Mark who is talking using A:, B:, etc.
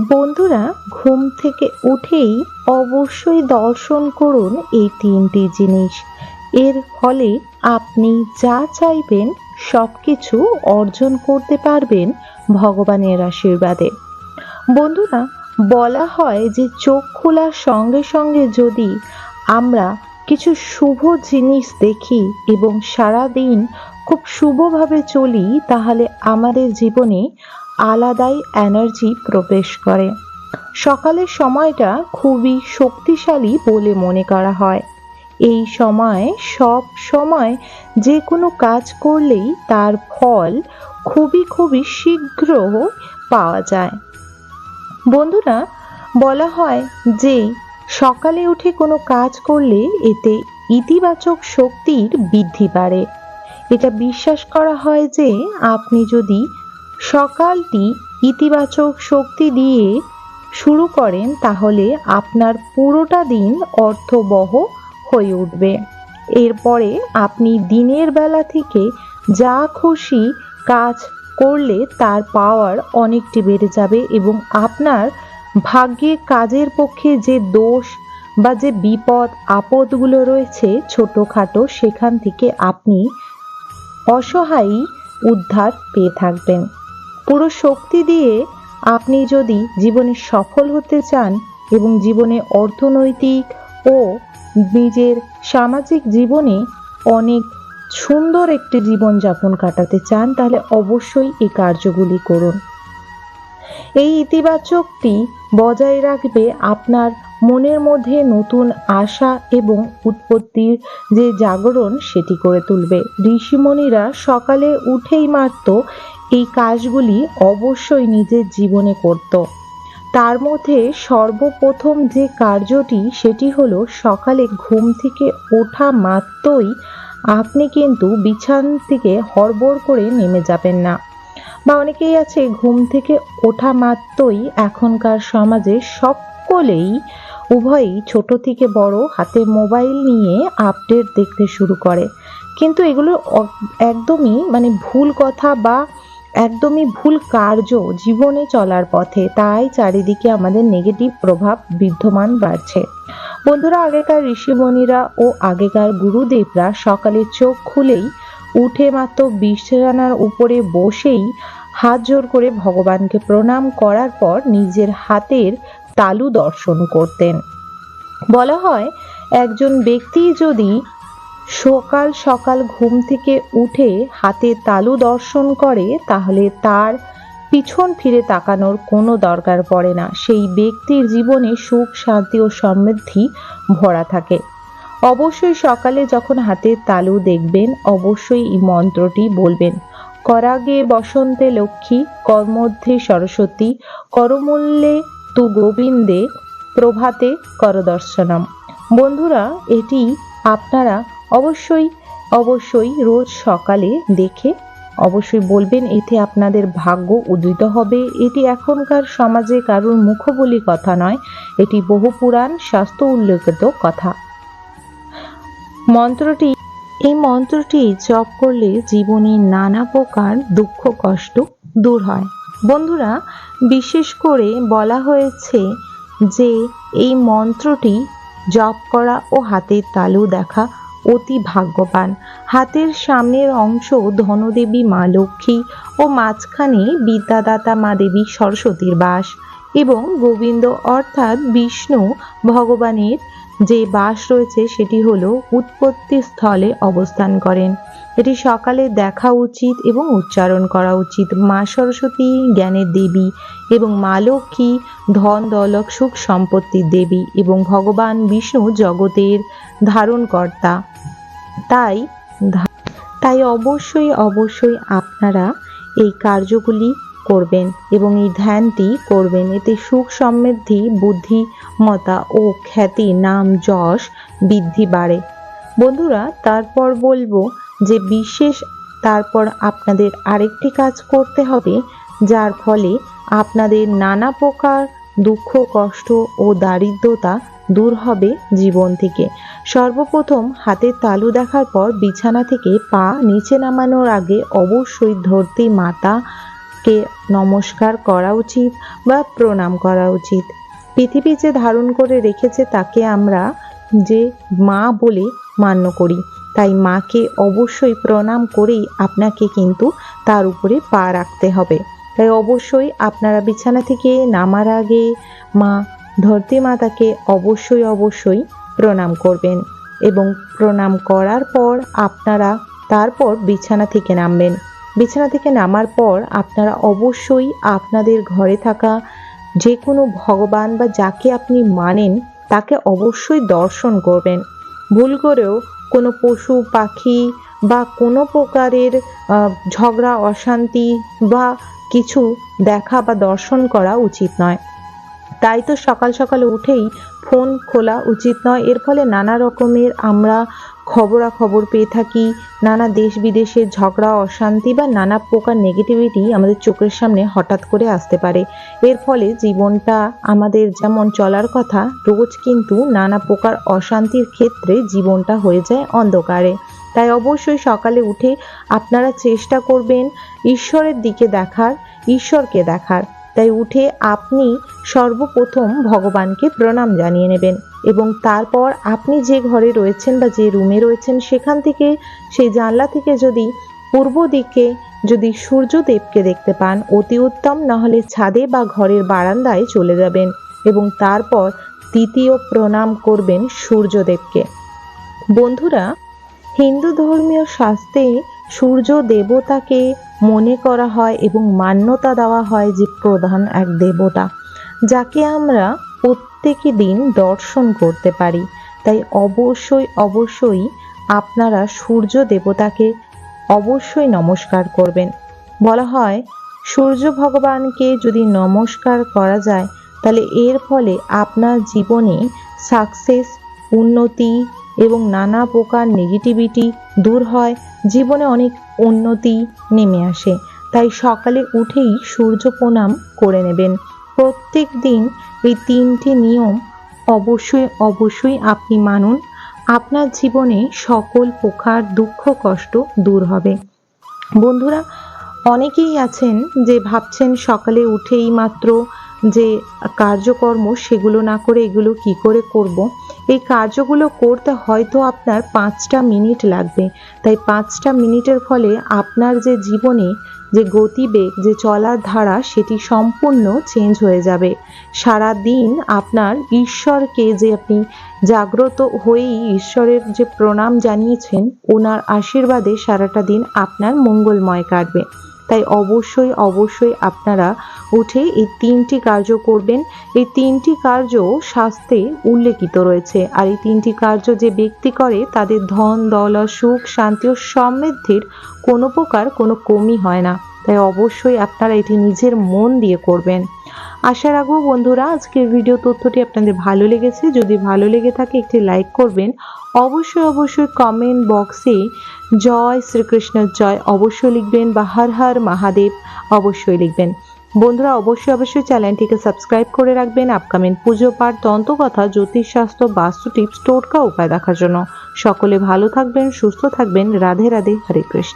A: বন্ধুরা, ঘুম থেকে উঠেই অবশ্যই দর্শন করুন এই তিনটি জিনিস। এর ফলে আপনি যা চাইবেন সবকিছু অর্জন করতে পারবেন ভগবানের আশীর্বাদে। বন্ধুরা, বলা হয় যে চোখ খোলার সঙ্গে সঙ্গে যদি আমরা কিছু শুভ জিনিস দেখি এবং সারা দিন খুব শুভভাবে চলি, তাহলে আমাদের জীবনে আলাদাই এনার্জি প্রবেশ করে। সকালের সময়টা খুবই শক্তিশালী বলে মনে করা হয়। এই সময় সব সময় যে কোনো কাজ করলেই তার ফল খুবই শীঘ্র পাওয়া যায়। বন্ধুরা, বলা হয় যে সকালে উঠে কোনো কাজ করলে এতে ইতিবাচক শক্তির বৃদ্ধি বাড়ে। এটা বিশ্বাস করা হয় যে আপনি যদি সকালটি ইতিবাচক শক্তি দিয়ে শুরু করেন, তাহলে আপনার পুরোটা দিন অর্থবহ হয়ে উঠবে। এরপরে আপনি দিনের বেলা থেকে যা খুশি কাজ করলে তার পাওয়ার অনেকটি বেড়ে যাবে এবং আপনার ভাগ্যে কাজের পক্ষে যে দোষ বা যে বিপদ আপদগুলো রয়েছে ছোটখাটো, সেখান থেকে আপনি অসহায়ই উদ্ধার পেয়ে থাকবেন। পুরো শক্তি দিয়ে আপনি যদি জীবনে সফল হতে চান এবং জীবনে অর্থনৈতিক ও নিজের সামাজিক জীবনে অনেক সুন্দর একটি জীবনযাপন কাটাতে চান, তাহলে অবশ্যই এই কার্যগুলি করুন। এই ইতিবাচকটি বজায় রাখবে আপনার মনের মধ্যে নতুন আশা এবং উৎপত্তির যে জাগরণ সেটি করে তুলবে। ঋষিমুনিরা সকালে উঠেই মাত্র এই কাজগুলি অবশ্যই নিজের জীবনে করত। তার মধ্যে সর্বপ্রথম যে কার্যটি সেটি হলো সকালে ঘুম থেকে ওঠা মাত্রই আপনি কিন্তু বিছানা থেকে হড়বড় করে নেমে যাবেন না। বা অনেকেই আছে ঘুম থেকে ওঠা মাত্রই এখনকার সমাজে সকলেই উভয়ই ছোট থেকে বড় হাতে মোবাইল নিয়ে আপডেট দেখতে শুরু করে। কিন্তু এগুলো একদমই ভুল কথা বা একদমই ভুল কার্য জীবনে চলার পথে। তাই চারিদিকে আমাদের নেগেটিভ প্রভাব বিদ্যমান বাড়ছে। বন্ধুরা, আগেকার ঋষিমুনিরা ও আগেকার গুরুদেবরা সকালে চোখ খুলেই উঠে মাত্র বিছানার উপরে বসেই হাত জোড় করে ভগবানকে প্রণাম করার পর নিজের হাতের তালু দর্শন করতেন। বলা হয় একজন ব্যক্তি যদি সকাল সকাল ঘুম থেকে উঠে হাতে তালু দর্শন করে, তাহলে তার পিছন ফিরে তাকানোর কোনো দরকার পড়ে না। সেই ব্যক্তির জীবনে সুখ, শান্তি ও সমৃদ্ধি ভরা থাকে। অবশ্যই সকালে যখন হাতের তালু দেখবেন, অবশ্যই এই মন্ত্রটি বলবেন। করাগে বসন্তে লক্ষ্মী, কর্মধ্যে সরস্বতী, করমূল্যে তু গোবিন্দে, প্রভাতে করদর্শনম। বন্ধুরা, এটি আপনারা অবশ্যই রোজ সকালে দেখে অবশ্যই বলবেন। এতে আপনাদের ভাগ্য উদিত হবে। এটি এখনকার সমাজে কারোর মুখ বলি কথা নয়, এটি বহু পুরাণ শাস্ত্র উল্লেখিত কথা। এই মন্ত্রটি জপ করলে জীবনে নানা প্রকার দুঃখ কষ্ট দূর হয়। বন্ধুরা, বিশেষ করে বলা হয়েছে যে এই মন্ত্রটি জপ করা ও হাতের তালু দেখা অতি ভাগ্যবান। হাতের সামনের অংশ ধনদেবী মা লক্ষ্মী ও মাঝখানে বিদ্যাদাতা মা দেবী সরস্বতীর বাস এবং গোবিন্দ অর্থাৎ বিষ্ণু ভগবানের যে বাস রয়েছে সেটি হলো উৎপত্তি স্থলে অবস্থান করেন। এটি সকালে দেখা উচিত এবং উচ্চারণ করা উচিত। মা সরস্বতী জ্ঞানের দেবী এবং মা লক্ষ্মী ধন দৌলত সুখ সম্পত্তির দেবী এবং ভগবান বিষ্ণু জগতের ধারণকর্তা। তাই অবশ্যই আপনারা এই কার্যগুলি করবেন এবং এই ধ্যানটি করবেন। এতে সুখ সমৃদ্ধি, বুদ্ধিমত্তা ও খ্যাতি, নাম যশ বৃদ্ধি বাড়ে। বন্ধুরা, তারপর বলবো যে তারপর আপনাদের আরেকটি কাজ করতে হবে, যার ফলে আপনাদের নানা প্রকার দুঃখ কষ্ট ও দারিদ্রতা দূর হবে জীবন থেকে। সর্বপ্রথম হাতের তালু দেখার পর বিছানা থেকে পা নিচে নামানোর আগে অবশ্যই ধরতি মাতা মাকে নমস্কার করা উচিত বা প্রণাম করা উচিত। পৃথিবী যে ধারণ করে রেখেছে তাকে আমরা যে মা বলে মান্য করি, তাই মাকে অবশ্যই প্রণাম করেই আপনাকে কিন্তু তার উপরে পা রাখতে হবে। তাই অবশ্যই আপনারা বিছানা থেকে নামার আগে মা ধরতী মাতাকে অবশ্যই প্রণাম করবেন এবং প্রণাম করার পর আপনারা তারপর বিছানা থেকে নামবেন। বিছানা থেকে নামার পর আপনারা অবশ্যই আপনাদের ঘরে থাকা যে কোনো ভগবান বা যাকে আপনি মানেন তাকে অবশ্যই দর্শন করবেন। ভুল করেও কোনো পশু পাখি বা কোনো প্রকারের ঝগড়া অশান্তি বা কিছু দেখা বা দর্শন করা উচিত নয়। তাই তো সকাল সকাল উঠেই ফোন খোলা উচিত নয়। এর ফলে নানা রকমের আমরা খবরাখবর পেয়ে থাকি, নানা দেশ বিদেশের ঝগড়া অশান্তি বা নানা প্রকার নেগেটিভিটি আমাদের চোখের সামনে হঠাৎ করে আসতে পারে। এর ফলে জীবনটা আমাদের যেমন চলার কথা, রোজ কিন্তু নানা প্রকার অশান্তির ক্ষেত্রে জীবনটা হয়ে যায় অন্ধকারে। তাই অবশ্যই সকালে উঠে আপনারা চেষ্টা করবেন ঈশ্বরের দিকে দেখার, ঈশ্বরকে দেখার। তাই উঠে আপনি সর্বপ্রথম ভগবানকে প্রণাম জানিয়ে নেবেন এবং তারপর আপনি যে ঘরে রয়েছেন বা যে রুমে রয়েছেন সেখান থেকে সেই জানলা থেকে যদি পূর্ব দিকে যদি সূর্যদেবকে দেখতে পান অতি উত্তম, নাহলে ছাদে বা ঘরের বারান্দায় চলে যাবেন এবং তারপর দ্বিতীয় প্রণাম করবেন সূর্যদেবকে। বন্ধুরা, হিন্দু ধর্মীয় শাস্ত্রে সূর্য দেবতাকে মনে করা হয় এবং মান্যতা দেওয়া হয় যে প্রধান এক দেবতা, যাকে আমরা প্রত্যেকই দিন দর্শন করতে পারি। তাই অবশ্যই আপনারা সূর্য দেবতাকে অবশ্যই নমস্কার করবেন। বলা হয় সূর্য ভগবানকে যদি নমস্কার করা যায় তাহলে এর ফলে আপনার জীবনে সাকসেস, উন্নতি এবং নানা প্রকার নেগেটিভিটি দূর হয়, জীবনে অনেক উন্নতি নেমে আসে। তাই সকালে উঠেই সূর্য প্রণাম করে নেবেন। প্রত্যেক দিন এই 3টি নিয়ম অবশ্যই আপনি মানুন, আপনার জীবনে সকল প্রকার দুঃখ কষ্ট দূর হবে। বন্ধুরা, অনেকেই আছেন যে ভাবছেন সকালে উঠেই মাত্র যে কার্যকর্ম সেগুলো না করে এগুলো কি করে করব। এই কার্যগুলো করতে হয়তো আপনার 5টা মিনিট লাগবে। তাই 5টা মিনিটের ফলে আপনার যে জীবনে যে গতিবেগ, যে চলার ধারা সেটি সম্পূর্ণ চেঞ্জ হয়ে যাবে। সারা দিন আপনার ঈশ্বরকে যে আপনি জাগ্রত হয়েই ঈশ্বরের যে প্রণাম জানিয়েছেন, ওনার আশীর্বাদে সারাটা দিন আপনার মঙ্গলময় কাটবে। তাই অবশ্যই আপনারা উঠে এই 3টি কার্য করবেন। এই 3টি কার্য শাস্ত্রে উল্লেখিত রয়েছে, আর এই 3টি কার্য যে ব্যক্তি করে তাদের ধন দৌলত, সুখ শান্তি ও সমৃদ্ধির কোনো প্রকার কোনো কমি হয় না। তাই অবশ্যই আপনারা এটি নিজের মন দিয়ে করবেন। আশা রাখবো বন্ধুরা আজকের ভিডিও তথ্যটি আপনাদের ভালো লেগেছে। যদি ভালো লেগে থাকে একটি লাইক করবেন। অবশ্যই কমেন্ট বক্সে জয় শ্রীকৃষ্ণ জয় অবশ্যই লিখবেন বা হর হর মহাদেব অবশ্যই লিখবেন। বন্ধুরা অবশ্যই চ্যানেলটিকে সাবস্ক্রাইব করে রাখবেন আপকামিং পুজো পাঠ, তন্ত্রকথা, জ্যোতিষশাস্ত্র, বাস্তু টিপস, টোটকা উপায় দেখার জন্য। সকলে ভালো থাকবেন, সুস্থ থাকবেন। রাধে রাধে, হরে কৃষ্ণ।